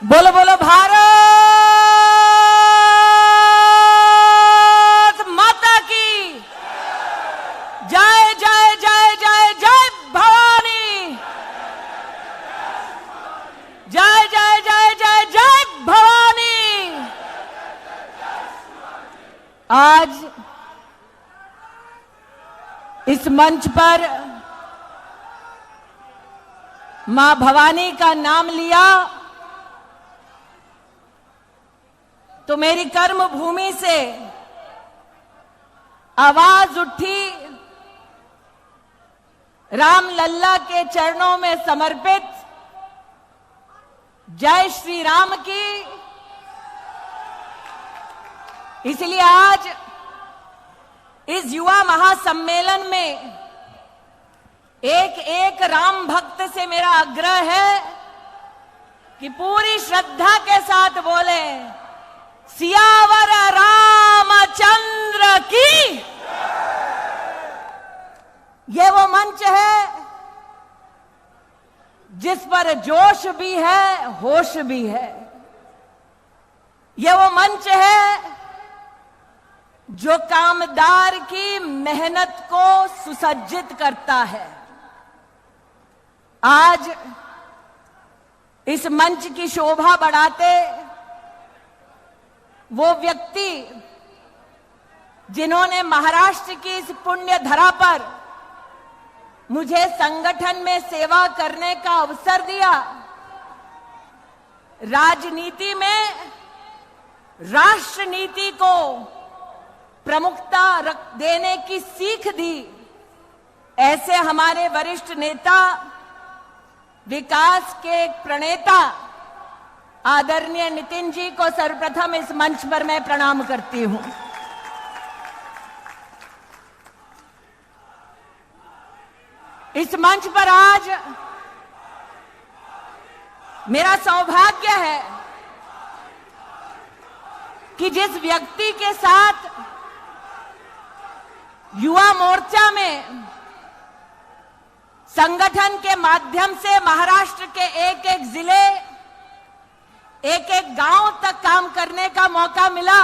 बोलो बोलो भारत माता की जय जय जय जय जय भवानी, जय जय जय जय जय भवानी। आज इस मंच पर मां भवानी का नाम लिया तो मेरी कर्म भूमि से आवाज उठी, राम लल्ला के चरणों में समर्पित जय श्री राम की। इसलिए आज इस युवा महासम्मेलन में एक एक राम भक्त से मेरा आग्रह है कि पूरी श्रद्धा के साथ बोले, सियावर रामचंद्र की। ये वो मंच है जिस पर जोश भी है, होश भी है। ये वो मंच है जो कामदार की मेहनत को सुसज्जित करता है। आज इस मंच की शोभा बढ़ाते वो व्यक्ति जिन्होंने महाराष्ट्र की इस पुण्य धरा पर मुझे संगठन में सेवा करने का अवसर दिया, राजनीति में राष्ट्र नीति को प्रमुखता देने की सीख दी, ऐसे हमारे वरिष्ठ नेता, विकास के प्रणेता आदरणीय नितिन जी को सर्वप्रथम इस मंच पर मैं प्रणाम करती हूं। इस मंच पर आज मेरा सौभाग्य है कि जिस व्यक्ति के साथ युवा मोर्चा में संगठन के माध्यम से महाराष्ट्र के एक एक जिले, एक एक गांव तक काम करने का मौका मिला,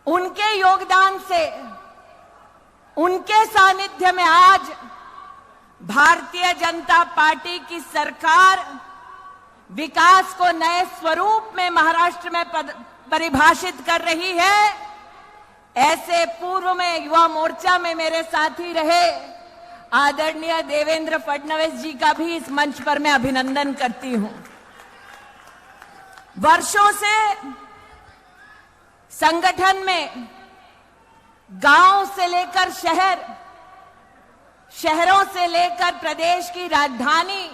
उनके योगदान से, उनके सानिध्य में आज भारतीय जनता पार्टी की सरकार विकास को नए स्वरूप में महाराष्ट्र में परिभाषित कर रही है। ऐसे पूर्व में युवा मोर्चा में मेरे साथी रहे आदरणीय देवेंद्र फडणवीस जी का भी इस मंच पर मैं अभिनंदन करती हूं। वर्षों से संगठन में गांव से लेकर शहर, शहरों से लेकर प्रदेश की राजधानी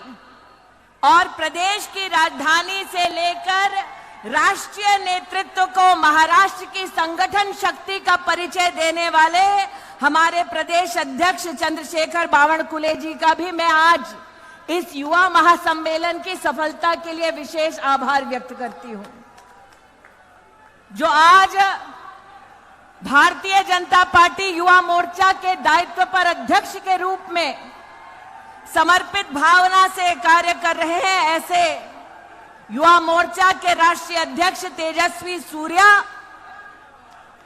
और प्रदेश की राजधानी से लेकर राष्ट्रीय नेतृत्व को महाराष्ट्र की संगठन शक्ति का परिचय देने वाले हमारे प्रदेश अध्यक्ष चंद्रशेखर बावनकुले जी का भी मैं आज इस युवा महासम्मेलन की सफलता के लिए विशेष आभार व्यक्त करती हूं, जो आज भारतीय जनता पार्टी युवा मोर्चा के दायित्व पर अध्यक्ष के रूप में समर्पित भावना से कार्य कर रहे हैं। ऐसे युवा मोर्चा के राष्ट्रीय अध्यक्ष तेजस्वी सूर्या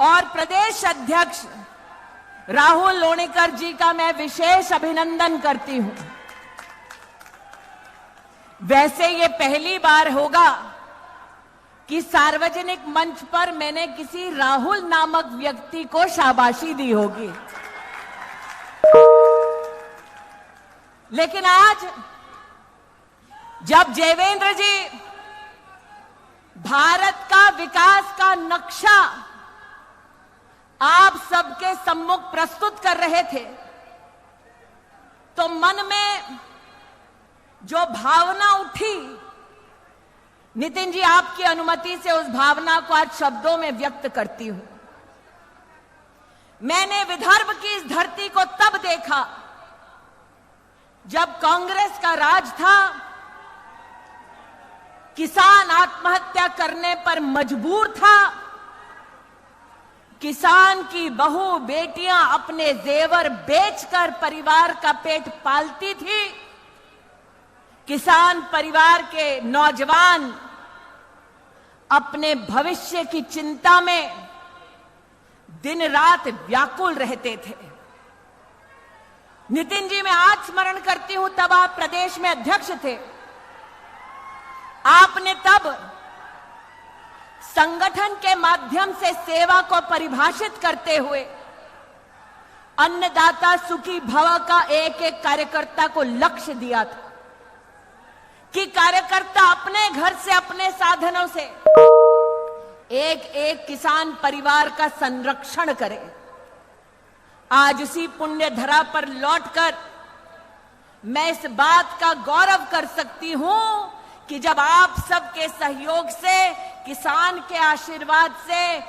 और प्रदेश अध्यक्ष राहुल लोणीकर जी का मैं विशेष अभिनंदन करती हूं। वैसे ये पहली बार होगा कि सार्वजनिक मंच पर मैंने किसी राहुल नामक व्यक्ति को शाबाशी दी होगी, लेकिन आज जब देवेंद्र जी भारत का विकास का नक्शा आप सबके सम्मुख प्रस्तुत कर रहे थे, तो मन में जो भावना उठी, नितिन जी आपकी अनुमति से उस भावना को आज शब्दों में व्यक्त करती हूं। मैंने विदर्भ की इस धरती को तब देखा जब कांग्रेस का राज था, किसान आत्महत्या करने पर मजबूर था, किसान की बहू बेटियां अपने जेवर बेचकर परिवार का पेट पालती थी, किसान परिवार के नौजवान अपने भविष्य की चिंता में दिन रात व्याकुल रहते थे। नितिन जी, मैं आज स्मरण करती हूं, तब आप प्रदेश में अध्यक्ष थे। आपने तब संगठन के माध्यम से सेवा को परिभाषित करते हुए अन्नदाता सुखी भव का एक एक कार्यकर्ता को लक्ष्य दिया था कि कार्यकर्ता अपने घर से, अपने साधनों से एक एक किसान परिवार का संरक्षण करे। आज उसी पुण्य धरा पर लौटकर मैं इस बात का गौरव कर सकती हूं कि जब आप सबके सहयोग से, किसान के आशीर्वाद से,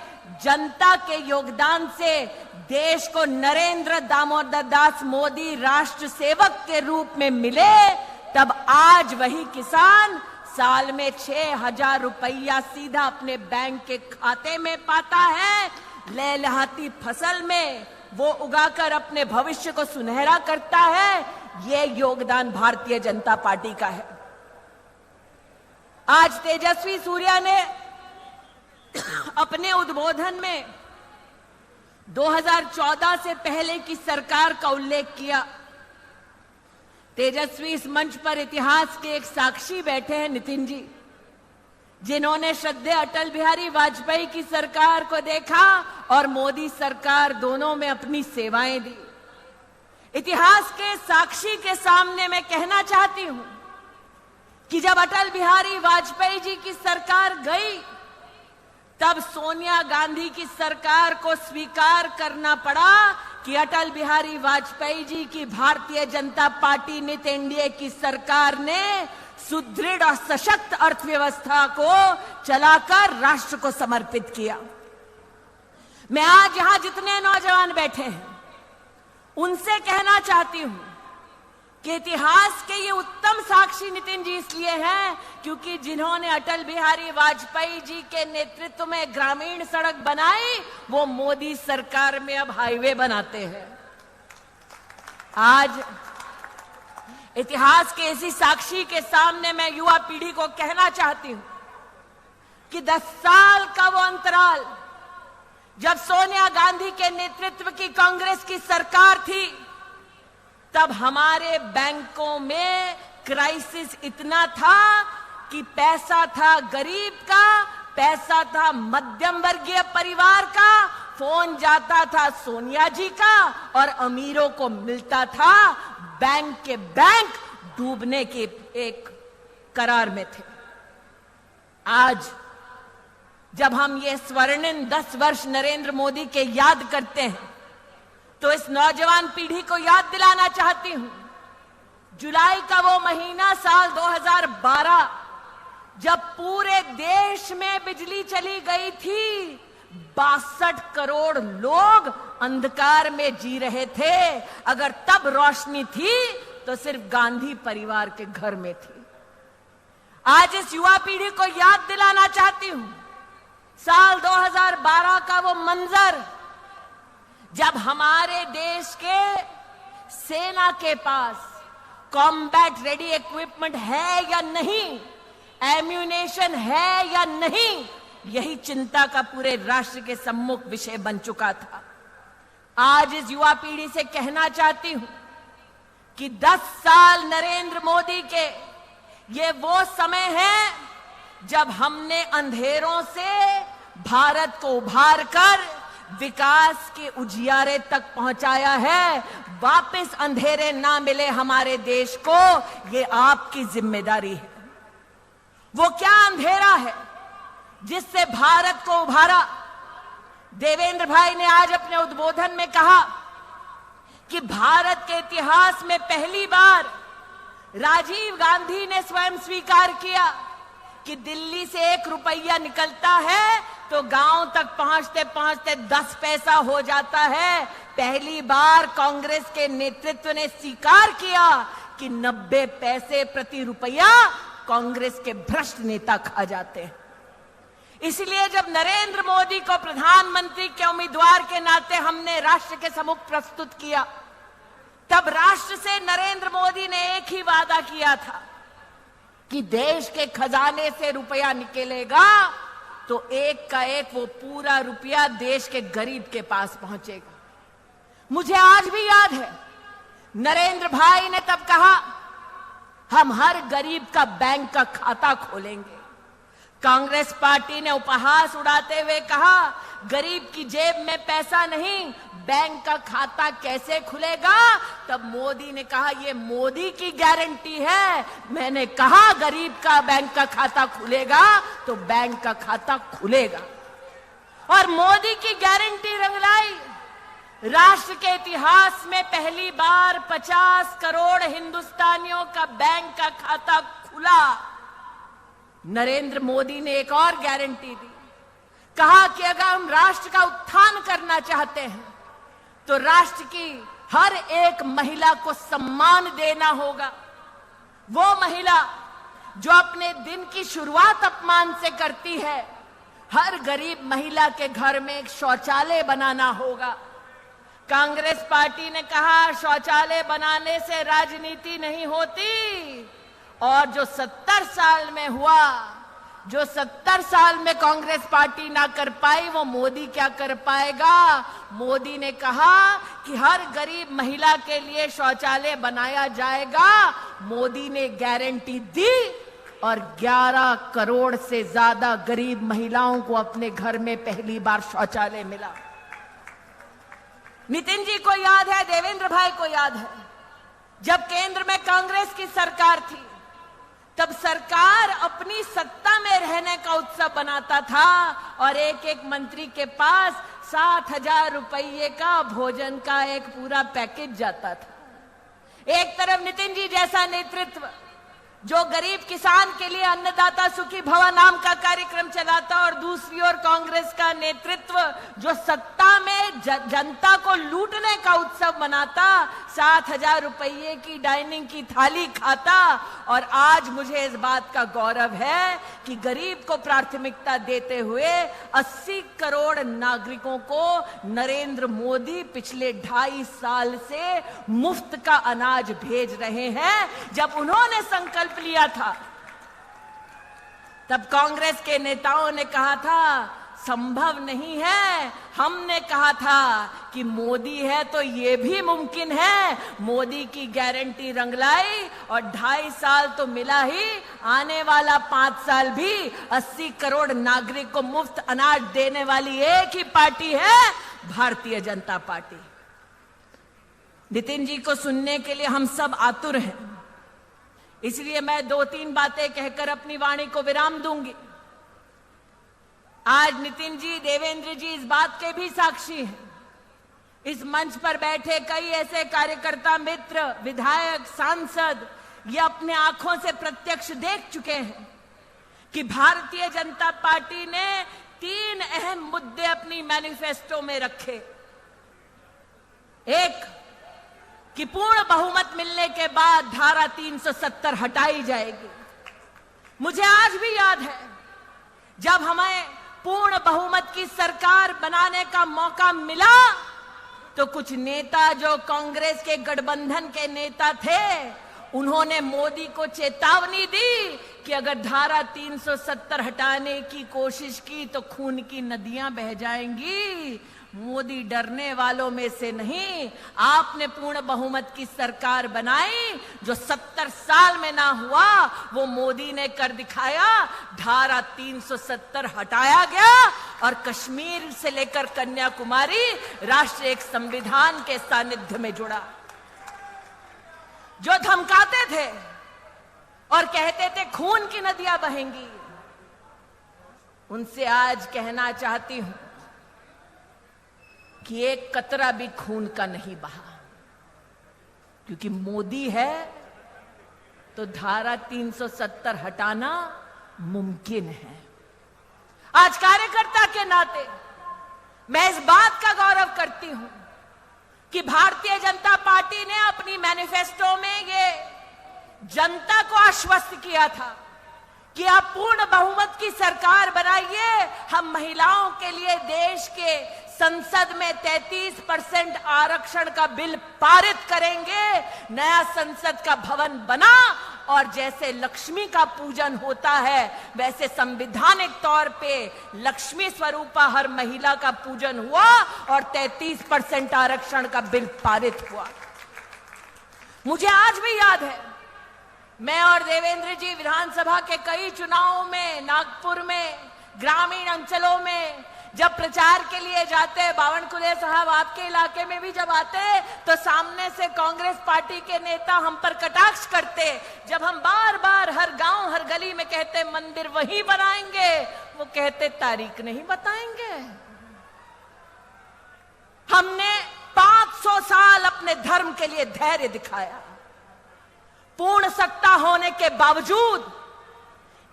जनता के योगदान से देश को नरेंद्र दामोदर दास मोदी राष्ट्र सेवक के रूप में मिले, तब आज वही किसान साल में 6,000 रुपया सीधा अपने बैंक के खाते में पाता है। लहलहाती फसल में वो उगाकर अपने भविष्य को सुनहरा करता है। ये योगदान भारतीय जनता पार्टी का है। आज तेजस्वी सूर्या ने अपने उद्बोधन में 2014 से पहले की सरकार का उल्लेख किया। तेजस्वी, इस मंच पर इतिहास के एक साक्षी बैठे हैं नितिन जी, जिन्होंने श्रद्धेय अटल बिहारी वाजपेयी की सरकार को देखा और मोदी सरकार दोनों में अपनी सेवाएं दी। इतिहास के साक्षी के सामने मैं कहना चाहती हूं कि जब अटल बिहारी वाजपेयी जी की सरकार गई, तब सोनिया गांधी की सरकार को स्वीकार करना पड़ा कि अटल बिहारी वाजपेयी जी की भारतीय जनता पार्टी नीत एनडीए की सरकार ने सुदृढ़ और सशक्त अर्थव्यवस्था को चलाकर राष्ट्र को समर्पित किया। मैं आज यहां जितने नौजवान बैठे हैं उनसे कहना चाहती हूं कि इतिहास के ये उत्तम साक्षी नितिन जी इसलिए हैं क्योंकि जिन्होंने अटल बिहारी वाजपेयी जी के नेतृत्व में ग्रामीण सड़क बनाई, वो मोदी सरकार में अब हाईवे बनाते हैं। आज इतिहास के इसी साक्षी के सामने मैं युवा पीढ़ी को कहना चाहती हूं कि 10 साल का वो अंतराल, जब सोनिया गांधी के नेतृत्व की कांग्रेस की सरकार थी, तब हमारे बैंकों में क्राइसिस इतना था कि पैसा था गरीब का, पैसा था मध्यम वर्गीय परिवार का, फोन जाता था सोनिया जी का और अमीरों को मिलता था बैंक के बैंक डूबने के एक करार में थे। आज जब हम ये स्वर्णिम 10 वर्ष नरेंद्र मोदी के याद करते हैं, तो इस नौजवान पीढ़ी को याद दिलाना चाहती हूं, जुलाई का वो महीना साल 2012, जब पूरे देश में बिजली चली गई थी, 62 करोड़ लोग अंधकार में जी रहे थे। अगर तब रोशनी थी तो सिर्फ गांधी परिवार के घर में थी। आज इस युवा पीढ़ी को याद दिलाना चाहती हूं, साल 2012 का वो मंजर, जब हमारे देश के सेना के पास कॉम्बैट रेडी इक्विपमेंट है या नहीं, एम्यूनेशन है या नहीं, यही चिंता का पूरे राष्ट्र के सम्मुख विषय बन चुका था। आज इस युवा पीढ़ी से कहना चाहती हूं कि 10 साल नरेंद्र मोदी के ये वो समय है जब हमने अंधेरों से भारत को उभार कर विकास के उजियारे तक पहुंचाया है। वापस अंधेरे ना मिले हमारे देश को, ये आपकी जिम्मेदारी है। वो क्या अंधेरा है जिससे भारत को उभारा? देवेंद्र भाई ने आज अपने उद्बोधन में कहा कि भारत के इतिहास में पहली बार राजीव गांधी ने स्वयं स्वीकार किया कि दिल्ली से 1 रुपया निकलता है तो गांव तक पहुंचते पहुंचते 10 पैसा हो जाता है। पहली बार कांग्रेस के नेतृत्व ने स्वीकार किया कि 90 पैसे प्रति रुपया कांग्रेस के भ्रष्ट नेता खा जाते हैं। इसलिए जब नरेंद्र मोदी को प्रधानमंत्री के उम्मीदवार के नाते हमने राष्ट्र के सम्मुख प्रस्तुत किया, तब राष्ट्र से नरेंद्र मोदी ने एक ही वादा किया था कि देश के खजाने से रुपया निकलेगा तो एक का एक वो पूरा रुपया देश के गरीब के पास पहुंचेगा। मुझे आज भी याद है, नरेंद्र भाई ने तब कहा हम हर गरीब का बैंक का खाता खोलेंगे। कांग्रेस पार्टी ने उपहास उड़ाते हुए कहा गरीब की जेब में पैसा नहीं, बैंक का खाता कैसे खुलेगा? तब मोदी ने कहा ये मोदी की गारंटी है। मैंने कहा गरीब का बैंक का खाता खुलेगा तो बैंक का खाता खुलेगा। और मोदी की गारंटी रंग लाई। राष्ट्र के इतिहास में पहली बार 50 करोड़ हिंदुस्तानियों का बैंक का खाता खुला। नरेंद्र मोदी ने एक और गारंटी दी, कहा कि अगर हम राष्ट्र का उत्थान करना चाहते हैं तो राष्ट्र की हर एक महिला को सम्मान देना होगा। वो महिला जो अपने दिन की शुरुआत अपमान से करती है, हर गरीब महिला के घर में एक शौचालय बनाना होगा। कांग्रेस पार्टी ने कहा शौचालय बनाने से राजनीति नहीं होती, और जो 70 साल में हुआ, जो 70 साल में कांग्रेस पार्टी ना कर पाई, वो मोदी क्या कर पाएगा? मोदी ने कहा कि हर गरीब महिला के लिए शौचालय बनाया जाएगा। मोदी ने गारंटी दी और 11 करोड़ से ज्यादा गरीब महिलाओं को अपने घर में पहली बार शौचालय मिला। नितिन जी को याद है, देवेंद्र भाई को याद है, जब केंद्र में कांग्रेस की सरकार थी तब सरकार अपनी सत्ता में रहने का उत्सव बनाता था और एक एक मंत्री के पास 60,000 रुपये का भोजन का एक पूरा पैकेज जाता था। एक तरफ नितिन जी जैसा नेतृत्व जो गरीब किसान के लिए अन्नदाता सुखी भव नाम का कार्यक्रम चलाता, और दूसरी ओर कांग्रेस का नेतृत्व जो सत्ता में जनता को लूटने का उत्सव मनाता, 60,000 रुपये की डाइनिंग की थाली खाता। और आज मुझे इस बात का गौरव है कि गरीब को प्राथमिकता देते हुए 80 करोड़ नागरिकों को नरेंद्र मोदी पिछले 2.5 साल से मुफ्त का अनाज भेज रहे हैं। जब उन्होंने संकल्प लिया था तब कांग्रेस के नेताओं ने कहा था संभव नहीं है। हमने कहा था कि मोदी है तो ये भी मुमकिन है। मोदी की गारंटी रंग लाई और 2.5 साल तो मिला ही, आने वाला 5 साल भी 80 करोड़ नागरिक को मुफ्त अनाज देने वाली एक ही पार्टी है, भारतीय जनता पार्टी। नितिन जी को सुनने के लिए हम सब आतुर हैं, इसलिए मैं 2-3 बातें कहकर अपनी वाणी को विराम दूंगी। आज नितिन जी, देवेंद्र जी इस बात के भी साक्षी हैं। इस मंच पर बैठे कई ऐसे कार्यकर्ता मित्र, विधायक, सांसद ये अपने आंखों से प्रत्यक्ष देख चुके हैं कि भारतीय जनता पार्टी ने 3 अहम मुद्दे अपनी मैनिफेस्टो में रखे। एक, कि पूर्ण बहुमत मिलने के बाद धारा 370 हटाई जाएगी। मुझे आज भी याद है जब हमें पूर्ण बहुमत की सरकार बनाने का मौका मिला तो कुछ नेता जो कांग्रेस के गठबंधन के नेता थे, उन्होंने मोदी को चेतावनी दी कि अगर धारा 370 हटाने की कोशिश की तो खून की नदियां बह जाएंगी। मोदी डरने वालों में से नहीं। आपने पूर्ण बहुमत की सरकार बनाई, जो 70 साल में ना हुआ वो मोदी ने कर दिखाया। धारा 370 हटाया गया और कश्मीर से लेकर कन्याकुमारी राष्ट्र एक संविधान के सानिध्य में जुड़ा। जो धमकाते थे और कहते थे खून की नदियां बहेंगी, उनसे आज कहना चाहती हूं कि एक कतरा भी खून का नहीं बहा, क्योंकि मोदी है तो धारा 370 हटाना मुमकिन है। आज कार्यकर्ता के नाते मैं इस बात का गौरव करती हूं कि भारतीय जनता पार्टी ने अपनी मैनिफेस्टो में ये जनता को आश्वस्त किया था कि आप पूर्ण बहुमत की सरकार बनाइए। हम महिलाओं के लिए देश के संसद में 33% आरक्षण का बिल पारित करेंगे। नया संसद का भवन बना और जैसे लक्ष्मी का पूजन होता है वैसे संवैधानिक तौर पे लक्ष्मी स्वरूपा हर महिला का पूजन हुआ और 33% आरक्षण का बिल पारित हुआ। मुझे आज भी याद है, मैं और देवेंद्र जी विधानसभा के कई चुनावों में, नागपुर में, ग्रामीण अंचलों में जब प्रचार के लिए जाते, बावनकुले साहब आपके इलाके में भी जब आते तो सामने से कांग्रेस पार्टी के नेता हम पर कटाक्ष करते। जब हम बार बार हर गांव हर गली में कहते मंदिर वहीं बनाएंगे, वो कहते तारीख नहीं बताएंगे। हमने 500 साल अपने धर्म के लिए धैर्य दिखाया। पूर्ण सत्ता होने के बावजूद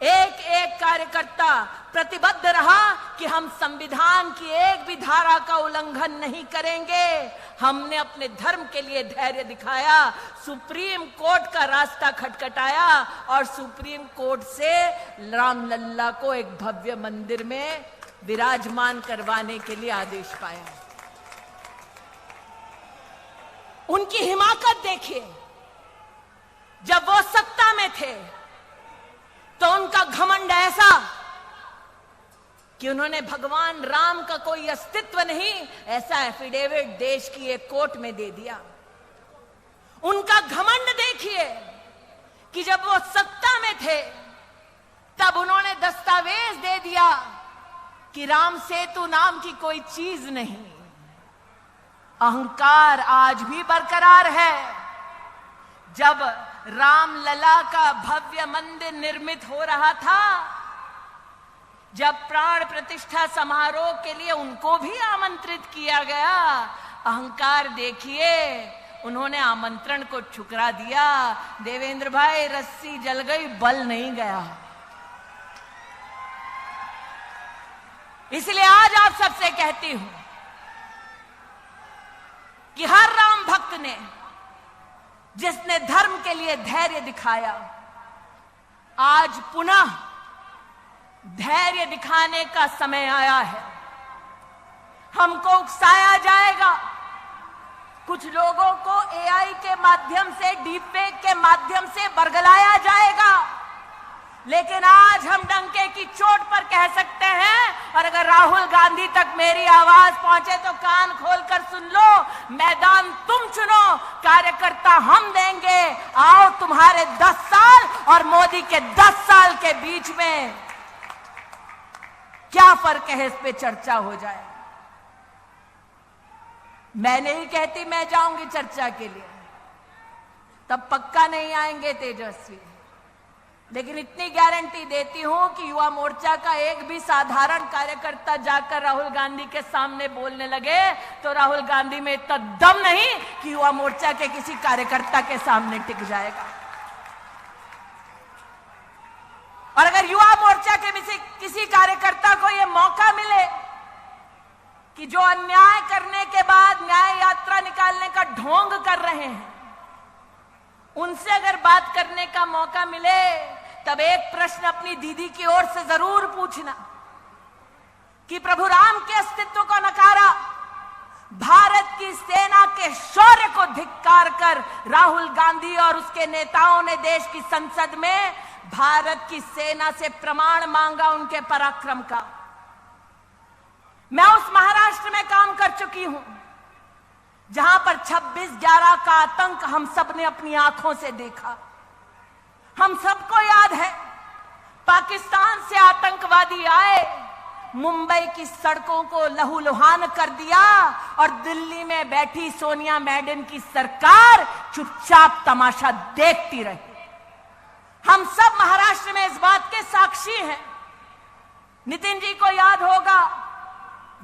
एक एक कार्यकर्ता प्रतिबद्ध रहा कि हम संविधान की एक भी धारा का उल्लंघन नहीं करेंगे। हमने अपने धर्म के लिए धैर्य दिखाया, सुप्रीम कोर्ट का रास्ता खटखटाया और सुप्रीम कोर्ट से रामलल्ला को एक भव्य मंदिर में विराजमान करवाने के लिए आदेश पाया। उनकी हिमाकत देखिए, जब वो सत्ता में थे तो उनका घमंड ऐसा कि उन्होंने भगवान राम का कोई अस्तित्व नहीं ऐसा एफिडेविट देश की एक कोर्ट में दे दिया। उनका घमंड देखिए कि जब वो सत्ता में थे तब उन्होंने दस्तावेज दे दिया कि राम सेतु नाम की कोई चीज नहीं। अहंकार आज भी बरकरार है। जब रामलला का भव्य मंदिर निर्मित हो रहा था, जब प्राण प्रतिष्ठा समारोह के लिए उनको भी आमंत्रित किया गया, अहंकार देखिए, उन्होंने आमंत्रण को ठुकरा दिया। देवेंद्र भाई, रस्सी जल गई, बल नहीं गया। इसलिए आज आप सबसे कहती हूं कि हर राम भक्त ने जिसने धर्म के लिए धैर्य दिखाया, आज पुनः धैर्य दिखाने का समय आया है। हमको उकसाया जाएगा, कुछ लोगों को एआई के माध्यम से, डीपफेक के माध्यम से बरगलाया जाएगा, लेकिन आज हम डंके की चोट पर कह सकते हैं। और अगर राहुल गांधी तक मेरी आवाज पहुंचे तो कान खोलकर सुन लो, मैदान तुम चुनो, कार्यकर्ता हम देंगे। आओ, तुम्हारे 10 साल और मोदी के 10 साल के बीच में क्या फर्क है, इस पे चर्चा हो जाए। मैं नहीं कहती मैं जाऊंगी चर्चा के लिए, तब पक्का नहीं आएंगे तेजस्वी, लेकिन इतनी गारंटी देती हूं कि युवा मोर्चा का एक भी साधारण कार्यकर्ता जाकर राहुल गांधी के सामने बोलने लगे तो राहुल गांधी में इतना दम नहीं कि युवा मोर्चा के किसी कार्यकर्ता के सामने टिक जाएगा। और अगर युवा मोर्चा के किसी कार्यकर्ता को यह मौका मिले कि जो अन्याय करने के बाद न्याय यात्रा निकालने का ढोंग कर रहे हैं, उनसे अगर बात करने का मौका मिले, तब एक प्रश्न अपनी दीदी की ओर से जरूर पूछना कि प्रभु राम के अस्तित्व को नकारा, भारत की सेना के शौर्य को धिक्कार कर राहुल गांधी और उसके नेताओं ने देश की संसद में भारत की सेना से प्रमाण मांगा उनके पराक्रम का। मैं उस महाराष्ट्र में काम कर चुकी हूं जहां पर 26/11 का आतंक हम सब ने अपनी आंखों से देखा। हम सबको याद है, पाकिस्तान से आतंकवादी आए, मुंबई की सड़कों को लहूलुहान कर दिया और दिल्ली में बैठी सोनिया मैडम की सरकार चुपचाप तमाशा देखती रही। हम सब महाराष्ट्र में इस बात के साक्षी हैं। नितिन जी को याद होगा,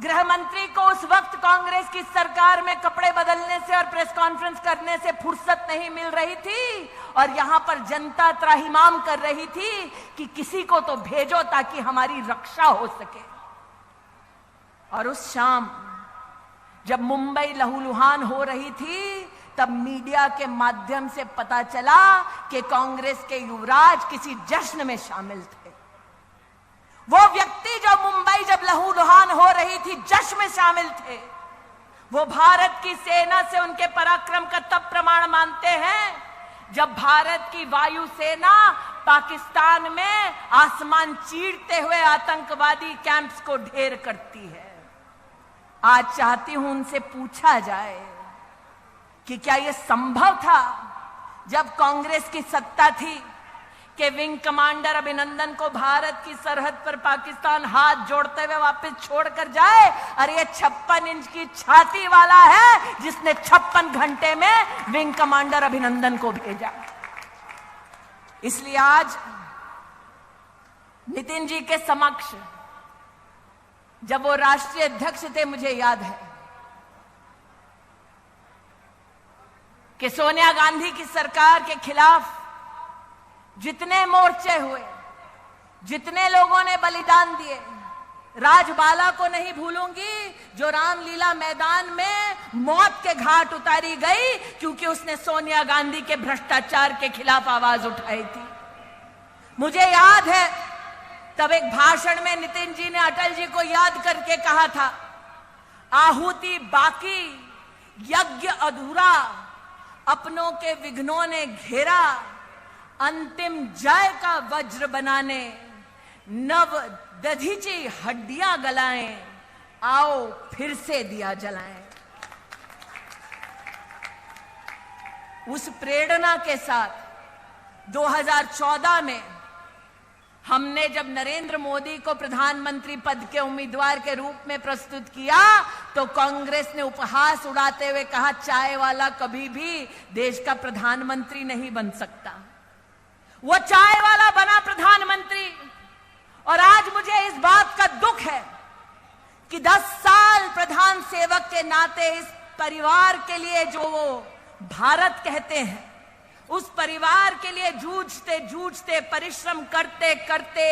गृह मंत्री को उस वक्त कांग्रेस की सरकार में कपड़े बदलने से और प्रेस कॉन्फ्रेंस करने से फुर्सत नहीं मिल रही थी और यहां पर जनता त्राहिमाम कर रही थी कि किसी को तो भेजो ताकि हमारी रक्षा हो सके। और उस शाम जब मुंबई लहूलुहान हो रही थी, तब मीडिया के माध्यम से पता चला कि कांग्रेस के युवराज किसी जश्न में शामिल थे। वो व्यक्ति जो मुंबई जब लहूलुहान हो रही थी जश्न में शामिल थे, वो भारत की सेना से उनके पराक्रम का तब प्रमाण मानते हैं जब भारत की वायुसेना पाकिस्तान में आसमान चीरते हुए आतंकवादी कैंप्स को ढेर करती है। आज चाहती हूं उनसे पूछा जाए कि क्या यह संभव था जब कांग्रेस की सत्ता थी कि विंग कमांडर अभिनंदन को भारत की सरहद पर पाकिस्तान हाथ जोड़ते हुए वापस छोड़कर जाए? अरे ये 56 इंच की छाती वाला है जिसने 56 घंटे में विंग कमांडर अभिनंदन को भेजा। इसलिए आज नितिन जी के समक्ष जब वो राष्ट्रीय अध्यक्ष थे, मुझे याद है कि सोनिया गांधी की सरकार के खिलाफ जितने मोर्चे हुए, जितने लोगों ने बलिदान दिए, राजबाला को नहीं भूलूंगी जो रामलीला मैदान में मौत के घाट उतारी गई क्योंकि उसने सोनिया गांधी के भ्रष्टाचार के खिलाफ आवाज उठाई थी। मुझे याद है तब एक भाषण में नितिन जी ने अटल जी को याद करके कहा था, आहुति बाकी, यज्ञ अधूरा, अपनों के विघ्नों ने घेरा, अंतिम जय का वज्र बनाने, नव दधीची हड्डियां गलाएं, आओ फिर से दिया जलाएं। उस प्रेरणा के साथ 2014 में हमने जब नरेंद्र मोदी को प्रधानमंत्री पद के उम्मीदवार के रूप में प्रस्तुत किया तो कांग्रेस ने उपहास उड़ाते हुए कहा, चाय वाला कभी भी देश का प्रधानमंत्री नहीं बन सकता। वो चाय वाला बना प्रधानमंत्री। और आज मुझे इस बात का दुख है कि 10 साल प्रधान सेवक के नाते इस परिवार के लिए जो वो भारत कहते हैं, उस परिवार के लिए जूझते जूझते, परिश्रम करते करते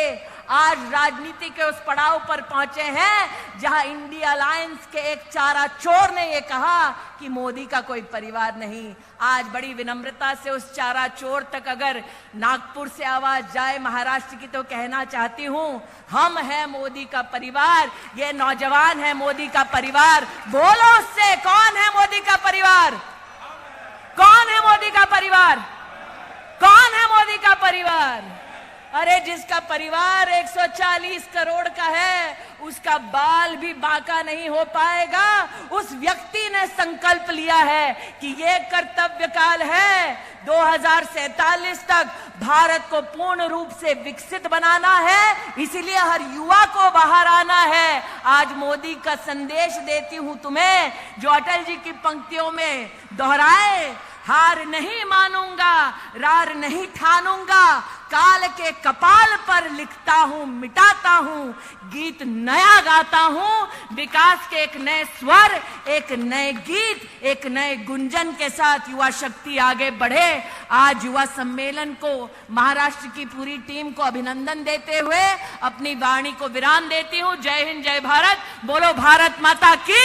आज राजनीति के उस पड़ाव पर पहुंचे हैं जहां इंडिया अलायंस के एक चारा चोर ने यह कहा कि मोदी का कोई परिवार नहीं। आज बड़ी विनम्रता से उस चारा चोर तक अगर नागपुर से आवाज जाए, महाराष्ट्र की, तो कहना चाहती हूं, हम हैं मोदी का परिवार, ये नौजवान है मोदी का परिवार। बोलो उससे, कौन है मोदी का परिवार? कौन है मोदी का परिवार? कौन है मोदी का परिवार? अरे जिसका परिवार 140 करोड़ का है, उसका बाल भी बांका नहीं हो पाएगा। उस व्यक्ति ने संकल्प लिया है कि ये कर्तव्य काल है, 2047 तक भारत को पूर्ण रूप से विकसित बनाना है, इसीलिए हर युवा को बाहर आना है। आज मोदी का संदेश देती हूं तुम्हें, जो अटल जी की पंक्तियों में दोहराए, हार नहीं मानूंगा, रार नहीं ठानूंगा, काल के कपाल पर लिखता हूं, मिटाता हूं, गीत नया गाता हूं, विकास के एक नए स्वर, एक नए गीत, एक नए गुंजन के साथ युवा शक्ति आगे बढ़े। आज युवा सम्मेलन को महाराष्ट्र की पूरी टीम को अभिनंदन देते हुए अपनी वाणी को विराम देती हूं। जय हिंद, जय भारत। बोलो भारत माता की।